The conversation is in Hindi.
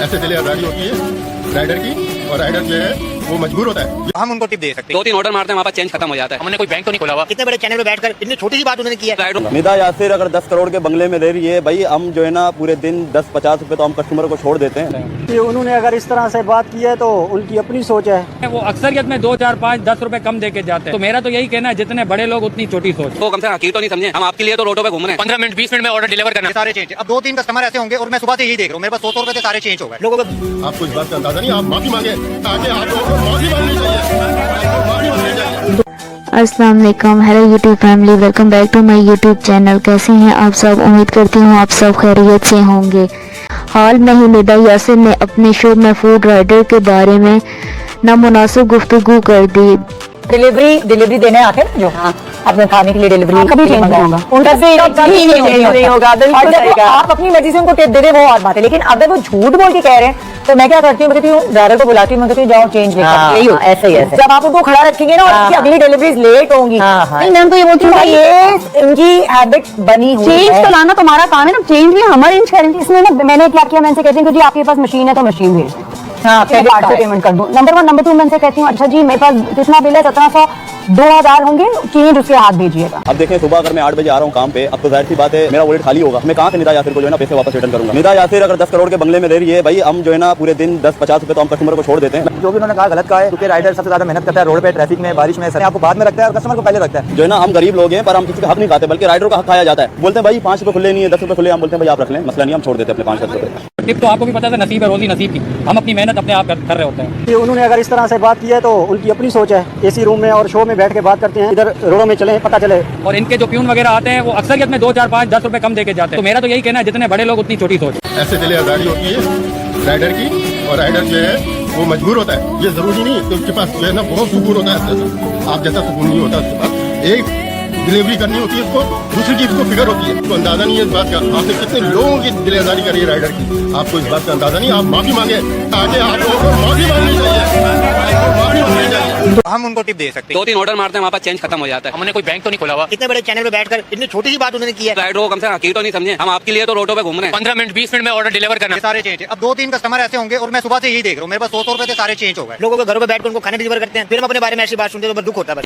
ऐसे दिलेदारी होती है राइडर की, और राइडर जो है वो मजबूर होता है। हम उनको टिप दे सकते हैं। 2-3 ऑर्डर मारते हैं, वहाँ पर चेंज खत्म हो जाता है। हमने कोई बैंक तो नहीं खोला हुआ। कितने बड़े चैनल पे बैठकर इतनी छोटी सी बात उन्होंने की है। निदा यासिर अगर 10 करोड़ के बंगले में रह रही है, भाई हम जो है ना पूरे दिन 10-50 रुपए तो हम कस्टमर को छोड़ देते हैं। कि उन्होंने अगर इस तरह से बात की है तो उनकी अपनी सोच है। वो अक्सरियत में 2, 4, 5, 10 रुपए कम देके जाते हैं। तो मेरा तो यही कहना है, जितने बड़े लोग उतनी छोटी सोच। वो कम से कम हकीर तो नहीं समझे, हम आपके लिए तो रोडों पे घूम रहे हैं। 15 मिनट 20 मिनट में ऑर्डर डिलीवर करना सारे चेंज। अब 2-3 कस्टमर ऐसे होंगे और मैं सुबह से यही देख रहा हूँ, मेरे पास 100 रुपए सारे चेंज हो गए लोगों को। आपको इस बात का अंदाजा नहीं, आप माफी मांगे ताकि आपको माफी मांगनी चाहिए। अस्सलाम वालेकुम, hello YouTube family, welcome back to my YouTube channel. कैसे हैं आप सब? उम्मीद करती हूँ आप सब खैरियत से होंगे। हाल में ही निदा यासिर ने अपने शो में फूड राइडर के बारे में नामुनासिब गुफ्तगू कर दी। डिलीवरी देने आते हैं जो अपने खाने के लिए डिलीवरी कभी चेंज नहीं होगा, उनका नहीं होगा। आप अपनी मर्जी से उनको टिप दे दे, वो और बात है। लेकिन अगर वो झूठ बोल के कह रहे हैं तो मैं क्या करती हूँ, कहती हूँ ड्राइवर को बुलाती हूँ, मैं कहती हूँ जाओ चेंज लेकर। यही होता है, ऐसे ही है। जब आप उनको खड़ा रखेंगे ना और अगली डिलीवरी लेट होंगी, मैं उनको ये बोलती हूँ ये इनकी हैबिट बनी हुई है। चेंज तो लाना तुम्हारा काम है ना, चेंज भी हम अरेंज करेंगे। इसमें ना मैंने क्या किया, मैं इनसे कहती हूँ जी आपके पास मशीन है तो मशीन भेज दें, हाँ क्रेडिट कार्ड से पेमेंट कर दूं। नंबर 1, नंबर 2 मैं इनसे कहती हूँ अच्छा जी मेरे पास कितना बिल है, 1700, 2000 होंगे, चेंज उसके हाथ भेजिएगा। अब देखें सुबह अगर मैं 8 बजे आ रहा हूँ काम पे, अब तो जाहिर सी बात है मेरा वॉलेट खाली होगा। मैं कहाँ से निदा यासिर को जो है ना पैसे वापस रिटर्न करूंगा। निदा यासिर अगर 10 करोड़ के बंगले में रह रही है, भाई हम जो है ना पूरे दिन 10-50 रुपए तो हम कस्टमर को छोड़ देते हैं। जो भी उन्होंने कहा गलत कहा है, क्योंकि राइडर सबसे ज्यादा मेहनत करता है रोड पे, ट्रैफिक में, बारिश में, आपको बाद में रखता है और कस्टमर को पहले रखता है। जो है ना हम गरीब लोग हैं पर हम किसी का हक नहीं खाते, बल्कि राइडर का हक खाया जाता है। बोलते हैं भाई 5 रुपए खुले नहीं है, 10 रुपए खुले, हम बोलते हैं भाई आप रख लें, मसला नहीं, हम छोड़ देते हैं अपने 5-10 रुपए। टिप तो आपको भी पता है, नसीब है, रोजी नसीब की। हम अपनी मेहनत अपने आप कर रहे होते हैं। कि उन्होंने अगर इस तरह से बात की है तो उनकी अपनी सोच है। एसी रूम में और शो में बैठ के बात करते हैं, इधर रोडों में चले पता चले। और इनके जो प्यून वगैरह आते हैं वो अक्सरियत में 2, 4, 5, 10 रुपए कम देके जाते हैं। तो मेरा तो यही कहना है, जितने बड़े लोग उतनी छोटी सोच। ऐसे दिलेदारी होती है राइडर की, और राइडर जो है वो मजबूर होता है। ये जरूरी नहीं कि उसके पास जो है ना बहुत सुकून होता है, आप जैसा सुकून नहीं होता उसके पास। एक डिलीवरी करनी होती है उसको, दूसरी चीज को फिक्र होती है, तो अंदाजा नहीं है इस बात का आपने कितने लोगों की दिलेदारी करी है राइडर की। आपको इस बात का अंदाजा नहीं, आप माफी मांगे ताकि आपको माफी मांगनी चाहिए। हम उनको टिप दे सकते हैं। 2-3 ऑर्डर मारते हैं, वहाँ पर चेंज खत्म हो जाता है। हमने कोई बैंक तो नहीं खोला हुआ। कितने बड़े चैनल पे बैठकर इतनी छोटी सी बात उन्होंने की है। राइडर को कम से कम हकीर तो नहीं समझे, हम आपके लिए तो रोडों पे घूम रहे हैं। 15 मिनट 20 मिनट में ऑर्डर डिलीवर करना सारे चेंज। अब 2-3 कस्टमर ऐसे होंगे और मैं सुबह से यही देख रहा हूँ, मेरे पास 100 रुपए सारे चेंज हो गए लोगों के घरों पे बैठ कर उनको खाने डिलीवर करते हैं। फिर हम अपने बारे में ऐसी बात सुनते हैं तो दुख होता है।